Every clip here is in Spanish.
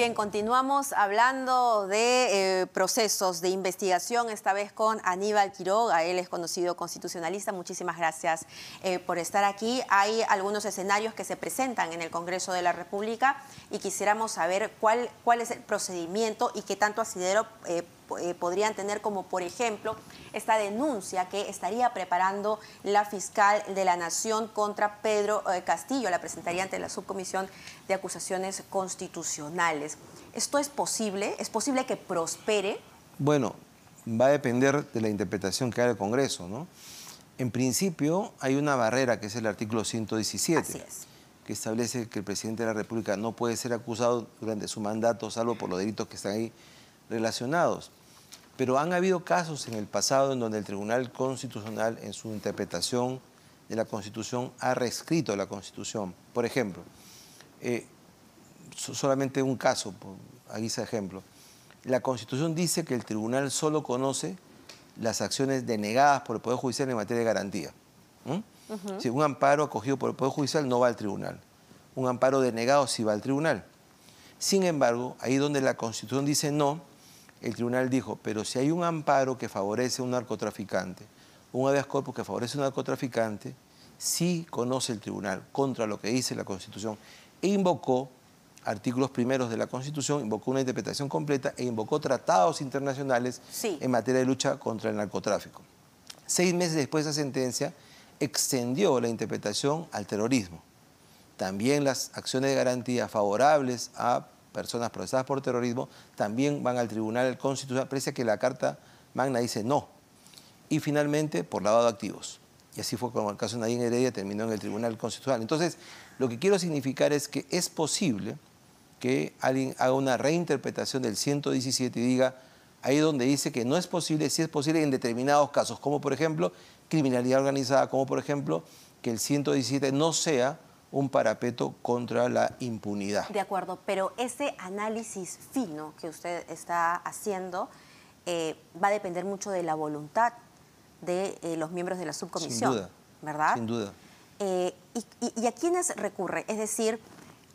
bien, continuamos hablando de procesos de investigación, esta vez con Aníbal Quiroga. Él es conocido constitucionalista. Muchísimas gracias por estar aquí. Hay algunos escenarios que se presentan en el Congreso de la República y quisiéramos saber cuál es el procedimiento y qué tanto asidero podrían tener, como por ejemplo esta denuncia que estaría preparando la fiscal de la Nación contra Pedro Castillo. La presentaría ante la Subcomisión de Acusaciones Constitucionales. ¿Esto es posible? ¿Es posible que prospere? Bueno, va a depender de la interpretación que haga el Congreso, ¿no? En principio hay una barrera que es el artículo 117. Así es. Que establece que el presidente de la República no puede ser acusado durante su mandato, salvo por los delitos que están ahí relacionados. Pero han habido casos en el pasado en donde el Tribunal Constitucional, en su interpretación de la Constitución, ha reescrito la Constitución. Por ejemplo, solamente un caso, a guisa de ejemplo. La Constitución dice que el Tribunal solo conoce las acciones denegadas por el Poder Judicial en materia de garantía. Si un amparo acogido por el Poder Judicial no va al tribunal. Un amparo denegado sí va al tribunal. Sin embargo, ahí donde la Constitución dice no, el tribunal dijo, pero si hay un amparo que favorece a un narcotraficante, un habeas corpus que favorece a un narcotraficante, sí conoce el tribunal contra lo que dice la Constitución. E invocó artículos primeros de la Constitución, invocó una interpretación completa e invocó tratados internacionales en materia de lucha contra el narcotráfico. 6 meses después de esa sentencia, extendió la interpretación al terrorismo. También las acciones de garantía favorables a personas procesadas por terrorismo también van al Tribunal Constitucional, pese a que la Carta Magna dice no. Y finalmente, por lavado de activos. Y así fue como el caso de Nadine Heredia terminó en el Tribunal Constitucional. Entonces, lo que quiero significar es que es posible que alguien haga una reinterpretación del 117 y diga, ahí donde dice que no es posible, sí es posible en determinados casos, como por ejemplo criminalidad organizada, como por ejemplo que el 117 no sea un parapeto contra la impunidad. De acuerdo, pero ese análisis fino que usted está haciendo va a depender mucho de la voluntad de los miembros de la subcomisión. Sin duda. ¿Verdad? Sin duda. ¿Y a quiénes recurre? Es decir,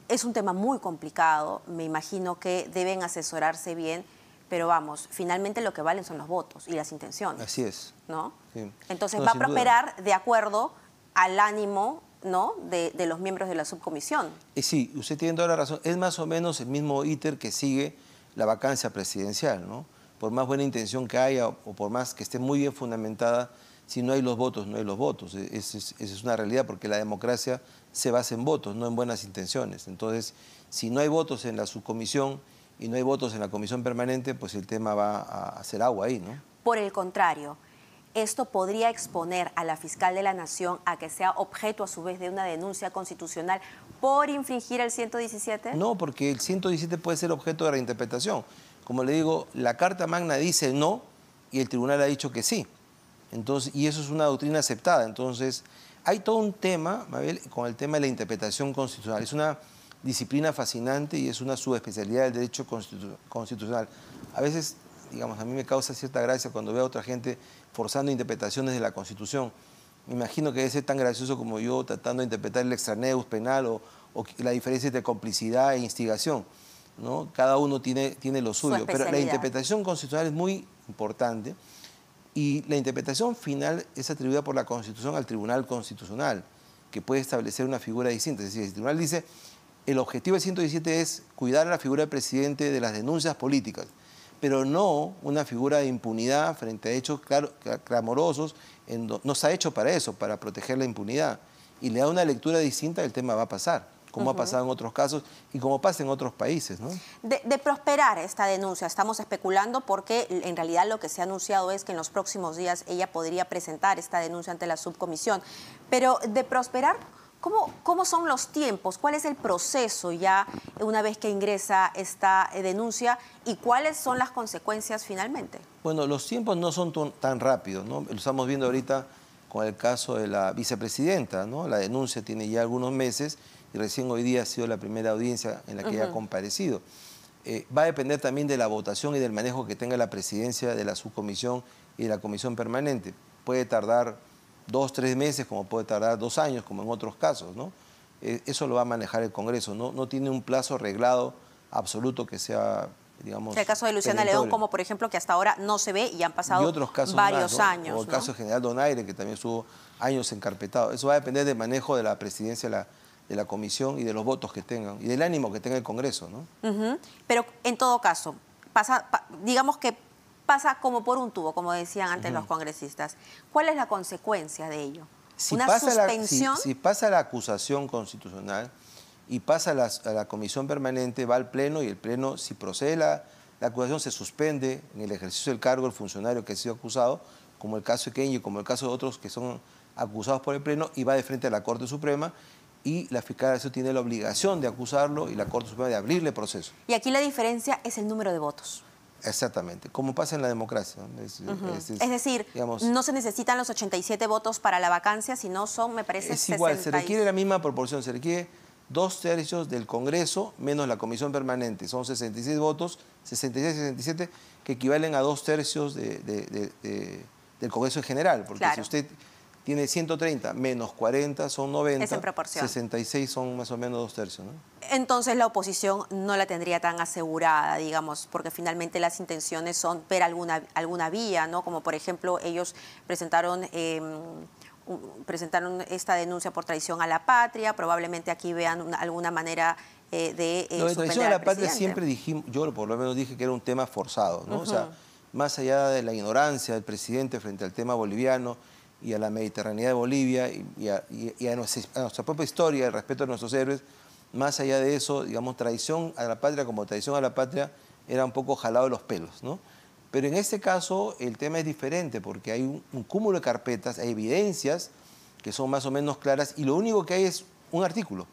es un tema muy complicado, me imagino que deben asesorarse bien, pero vamos, finalmente lo que valen son los votos y las intenciones. Así es. ¿No? Sí. Entonces No, va a sin prosperar duda. de acuerdo al ánimo, ¿no?, de los miembros de la subcomisión. Sí, usted tiene toda la razón. Es más o menos el mismo íter que sigue la vacancia presidencial, ¿no? Por más buena intención que haya o por más que esté muy bien fundamentada, si no hay los votos, no hay los votos. Esa es una realidad, porque la democracia se basa en votos, no en buenas intenciones. Entonces, si no hay votos en la subcomisión y no hay votos en la comisión permanente, pues el tema va a hacer agua ahí, ¿no? Por el contrario, ¿esto podría exponer a la fiscal de la Nación a que sea objeto a su vez de una denuncia constitucional por infringir el 117? No, porque el 117 puede ser objeto de reinterpretación. Como le digo, la Carta Magna dice no y el tribunal ha dicho que sí. Entonces, y eso es una doctrina aceptada. Entonces, hay todo un tema, Mabel, con el tema de la interpretación constitucional. Es una disciplina fascinante y es una subespecialidad del derecho constitucional. A veces, digamos, a mí me causa cierta gracia cuando veo a otra gente forzando interpretaciones de la Constitución. Me imagino que debe ser tan gracioso como yo tratando de interpretar el extraneus penal o la diferencia entre complicidad e instigación, ¿no? Cada uno tiene lo suyo, pero la interpretación constitucional es muy importante y la interpretación final es atribuida por la Constitución al Tribunal Constitucional, que puede establecer una figura distinta. Es decir, el tribunal dice, el objetivo del 117 es cuidar a la figura del presidente de las denuncias políticas, pero no una figura de impunidad frente a hechos clamorosos. No se ha hecho para eso, para proteger la impunidad. Y le da una lectura distinta, el tema va a pasar, como ha pasado en otros casos y como pasa en otros países, ¿no? De prosperar esta denuncia, estamos especulando porque en realidad lo que se ha anunciado es que en los próximos días ella podría presentar esta denuncia ante la subcomisión. Pero de prosperar, ¿cómo son los tiempos? ¿Cuál es el proceso ya una vez que ingresa esta denuncia y cuáles son las consecuencias finalmente? Bueno, los tiempos no son tan rápidos, ¿no? Lo estamos viendo ahorita con el caso de la vicepresidenta, ¿no? La denuncia tiene ya algunos meses y recién hoy día ha sido la primera audiencia en la que ella ha comparecido. Va a depender también de la votación y del manejo que tenga la presidencia de la subcomisión y de la comisión permanente. Puede tardar 2, 3 meses, como puede tardar 2 años, como en otros casos, ¿no? Eso lo va a manejar el Congreso, no tiene un plazo reglado absoluto que sea, digamos, el caso de Luciana León, como por ejemplo, que hasta ahora no se ve y han pasado otros casos varios más, ¿no? años. O el caso de General Donaire, que también estuvo años encarpetado. Eso va a depender del manejo de la presidencia de la comisión y de los votos que tengan, y del ánimo que tenga el Congreso, ¿no? Pero en todo caso, digamos que pasa como por un tubo, como decían antes los congresistas. ¿Cuál es la consecuencia de ello? ¿Una suspensión? Si pasa la acusación constitucional y pasa a la comisión permanente, va al Pleno y el Pleno, si procede la acusación, se suspende en el ejercicio del cargo el funcionario que ha sido acusado, como el caso de Kenji, como el caso de otros que son acusados por el Pleno, y va de frente a la Corte Suprema, y la fiscal tiene la obligación de acusarlo y la Corte Suprema de abrirle proceso. Y aquí la diferencia es el número de votos. Exactamente, como pasa en la democracia. Es decir, digamos, no se necesitan los 87 votos para la vacancia, sino son, me parece, es igual, 60. se requiere la misma proporción, se requiere 2/3 del Congreso menos la comisión permanente. Son 66 votos, 66 y 67, que equivalen a 2/3 del Congreso en general. Porque claro, si usted tiene 130 menos 40 son 90, es en proporción. 66 son más o menos 2/3, ¿no? Entonces la oposición no la tendría tan asegurada, digamos, porque finalmente las intenciones son ver alguna vía, ¿no? Como por ejemplo ellos presentaron esta denuncia por traición a la patria, probablemente aquí vean alguna manera de Lo de traición a la patria siempre dijimos, yo por lo menos dije que era un tema forzado, ¿no? O sea, más allá de la ignorancia del presidente frente al tema boliviano y a la mediterraneidad de Bolivia y a nuestra propia historia, el respeto a nuestros héroes, más allá de eso, digamos, traición a la patria como traición a la patria era un poco jalado de los pelos, ¿no? Pero en este caso el tema es diferente porque hay un cúmulo de carpetas, hay evidencias que son más o menos claras y lo único que hay es un artículo,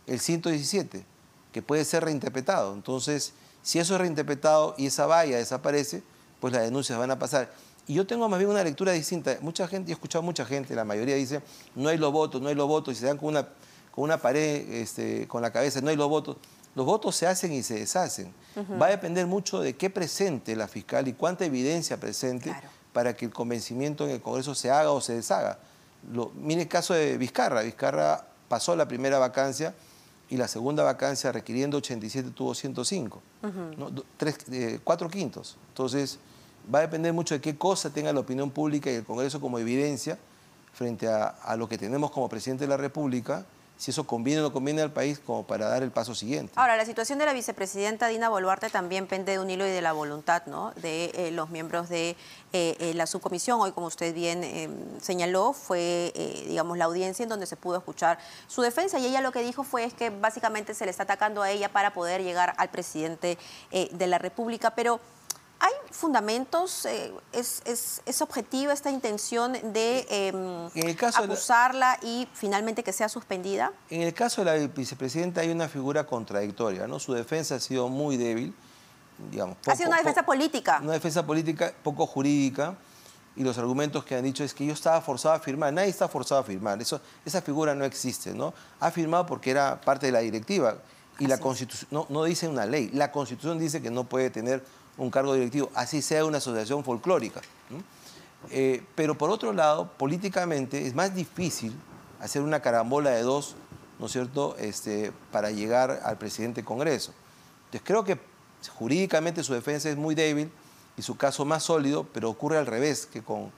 el 117, que puede ser reinterpretado. Entonces, si eso es reinterpretado y esa valla desaparece, pues las denuncias van a pasar. Y yo tengo más bien una lectura distinta. Mucha gente, yo he escuchado a mucha gente, la mayoría dice, no hay los votos, no hay los votos, y se dan con una pared, con la cabeza, no hay los votos. Los votos se hacen y se deshacen. Va a depender mucho de qué presente la fiscal y cuánta evidencia presente para que el convencimiento en el Congreso se haga o se deshaga. Mire el caso de Vizcarra. Vizcarra pasó la primera vacancia y la segunda vacancia, requiriendo 87, tuvo 105. ¿No? 4/5. Entonces, va a depender mucho de qué cosa tenga la opinión pública y el Congreso como evidencia frente a lo que tenemos como presidente de la República, si eso conviene o no conviene al país como para dar el paso siguiente. Ahora, la situación de la vicepresidenta Dina Boluarte también pende de un hilo y de la voluntad, ¿no?, de los miembros de la subcomisión. Hoy, como usted bien señaló, fue, digamos, la audiencia en donde se pudo escuchar su defensa y ella lo que dijo fue que básicamente se le está atacando a ella para poder llegar al presidente de la República, pero ¿hay fundamentos? ¿Es objetiva esta intención de acusarla y finalmente que sea suspendida? En el caso de la vicepresidenta hay una figura contradictoria, ¿no? Su defensa ha sido muy débil, digamos. Ha sido una defensa política. Una defensa política poco jurídica, y los argumentos que han dicho es que yo estaba forzado a firmar. Nadie está forzado a firmar, esa figura no existe, ¿no? Ha firmado porque era parte de la directiva y la Constitución no dice una ley. La Constitución dice que no puede tener un cargo directivo, así sea una asociación folclórica, ¿no? Pero por otro lado, políticamente es más difícil hacer una carambola de dos, ¿no es cierto?, para llegar al presidente del Congreso. Entonces creo que jurídicamente su defensa es muy débil y su caso más sólido, pero ocurre al revés que con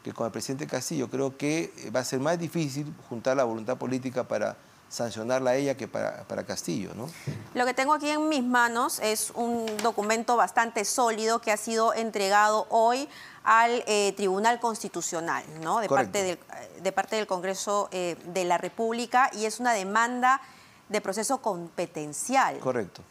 el presidente Castillo. Creo que va a ser más difícil juntar la voluntad política para sancionarla a ella que para Castillo, ¿no? Lo que tengo aquí en mis manos es un documento bastante sólido que ha sido entregado hoy al Tribunal Constitucional, ¿no?, de parte del Congreso de la República, y es una demanda de proceso competencial. Correcto.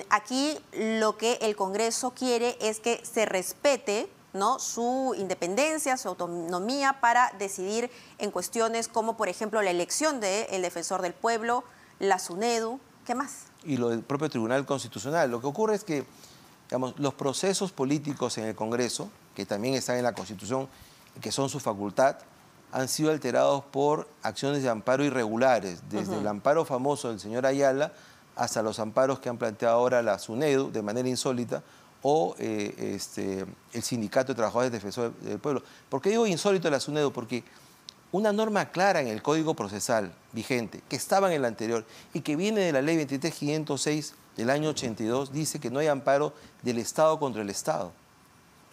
Aquí lo que el Congreso quiere es que se respete, ¿no?, su independencia, su autonomía para decidir en cuestiones como, por ejemplo, la elección del defensor del pueblo, la SUNEDU, ¿qué más? Y lo del propio Tribunal Constitucional. Lo que ocurre es que, digamos, los procesos políticos en el Congreso, que también están en la Constitución, que son su facultad, han sido alterados por acciones de amparo irregulares, desde el amparo famoso del señor Ayala hasta los amparos que han planteado ahora la SUNEDU de manera insólita, o el Sindicato de Trabajadores Defensores del Pueblo. ¿Por qué digo insólito la SUNEDU? Porque una norma clara en el Código Procesal vigente, que estaba en el anterior y que viene de la Ley 23.506 del año 82 dice que no hay amparo del Estado contra el Estado.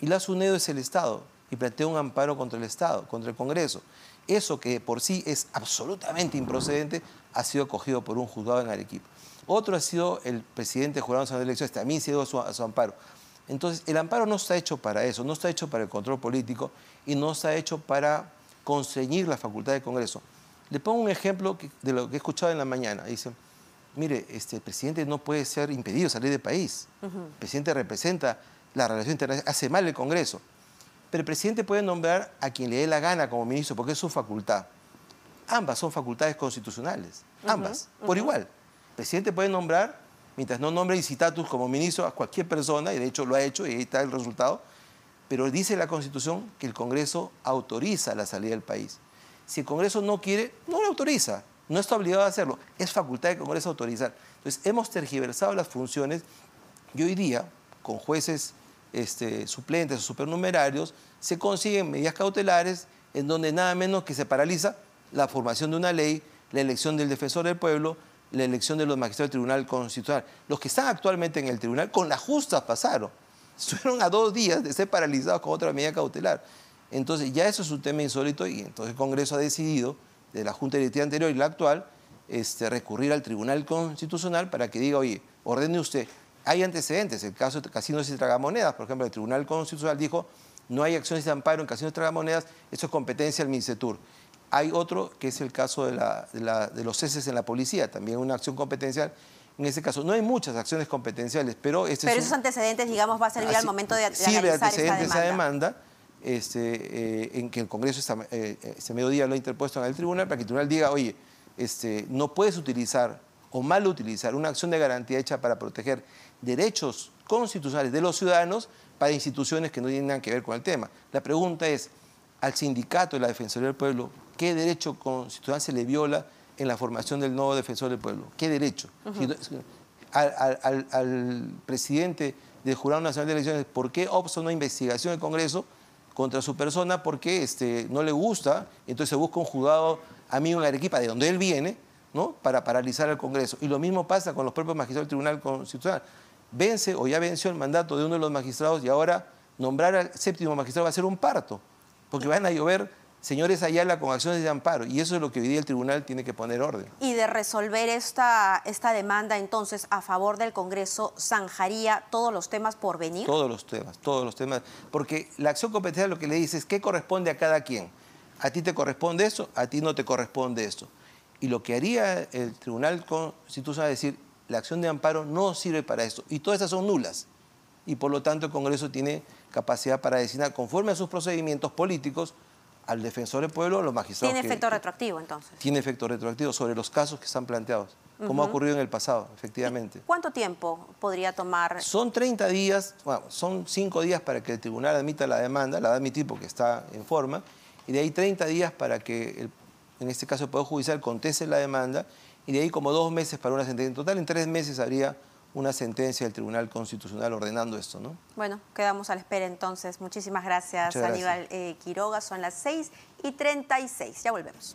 Y la SUNEDO es el Estado y plantea un amparo contra el Estado, contra el Congreso. Eso que por sí es absolutamente improcedente ha sido cogido por un juzgado en Arequipa. Otro ha sido el presidente Jurado Nacional de Elecciones, también se dio a su amparo. Entonces, el amparo no está hecho para eso, no está hecho para el control político y no está hecho para constreñir la facultad del Congreso. Le pongo un ejemplo de lo que he escuchado en la mañana. Dice, mire, el presidente no puede ser impedido de salir del país. El presidente representa la relación internacional, hace mal el Congreso. Pero el presidente puede nombrar a quien le dé la gana como ministro, porque es su facultad. Ambas son facultades constitucionales, ambas, por igual. El presidente puede nombrar, mientras no nombre incitatus como ministro, a cualquier persona, y de hecho lo ha hecho, y ahí está el resultado, pero dice la Constitución que el Congreso autoriza la salida del país. Si el Congreso no quiere, no lo autoriza, no está obligado a hacerlo, es facultad del Congreso autorizar. Entonces, hemos tergiversado las funciones y hoy día, con jueces suplentes o supernumerarios, se consiguen medidas cautelares en donde nada menos que se paraliza la formación de una ley, la elección del defensor del pueblo, la elección de los magistrados del Tribunal Constitucional. Los que están actualmente en el tribunal, con las justas pasaron. Estuvieron a 2 días de ser paralizados con otra medida cautelar. Entonces, ya eso es un tema insólito y entonces el Congreso ha decidido, de la Junta Directiva anterior y la actual, recurrir al Tribunal Constitucional para que diga, oye, ordene usted. Hay antecedentes, el caso de casinos y tragamonedas, por ejemplo, el Tribunal Constitucional dijo, no hay acciones de amparo en casinos y tragamonedas, eso es competencia del MINCETUR. Hay otro que es el caso de los ceses en la policía, también una acción competencial. En ese caso, no hay muchas acciones competenciales, pero... esos antecedentes, digamos, va a servir al momento de analizar esa demanda. En que el Congreso este mediodía lo ha interpuesto en el tribunal para que el tribunal diga, oye, no puedes utilizar o mal utilizar una acción de garantía hecha para proteger derechos constitucionales de los ciudadanos para instituciones que no tienen nada que ver con el tema. La pregunta es, al sindicato de la Defensoría del Pueblo, ¿qué derecho constitucional se le viola en la formación del nuevo Defensor del Pueblo? ¿Qué derecho? Al presidente del Jurado Nacional de Elecciones, ¿por qué obsta una investigación del Congreso contra su persona? Porque no le gusta, entonces se busca un juzgado amigo en Arequipa, de donde él viene, ¿no?, para paralizar el Congreso. Y lo mismo pasa con los propios magistrados del Tribunal Constitucional. Vence o ya venció el mandato de uno de los magistrados y ahora nombrar al 7º magistrado va a ser un parto, porque van a llover señores Ayala con acciones de amparo, y eso es lo que hoy día el tribunal tiene que poner orden. Y de resolver esta demanda, entonces, a favor del Congreso, ¿zanjaría todos los temas por venir? Todos los temas, porque la acción competencial lo que le dice es qué corresponde a cada quien. A ti te corresponde esto, a ti no te corresponde esto. Y lo que haría el Tribunal Constitucional es decir, la acción de amparo no sirve para esto, y todas estas son nulas. Y por lo tanto el Congreso tiene capacidad para designar, conforme a sus procedimientos políticos, al defensor del pueblo, a los magistrados. ¿Tiene efecto retroactivo, entonces? Tiene efecto retroactivo sobre los casos que están planteados, como ha ocurrido en el pasado, efectivamente. ¿Cuánto tiempo podría tomar? Son 30 días, bueno, son 5 días para que el tribunal admita la demanda, la va a admitir porque está en forma, y de ahí 30 días para que, en este caso el Poder Judicial, conteste la demanda, y de ahí como 2 meses para una sentencia. En total, en 3 meses habría una sentencia del Tribunal Constitucional ordenando esto, ¿no? Bueno, quedamos a la espera entonces. Muchísimas gracias, Aníbal Quiroga. Son las 6:36. Ya volvemos.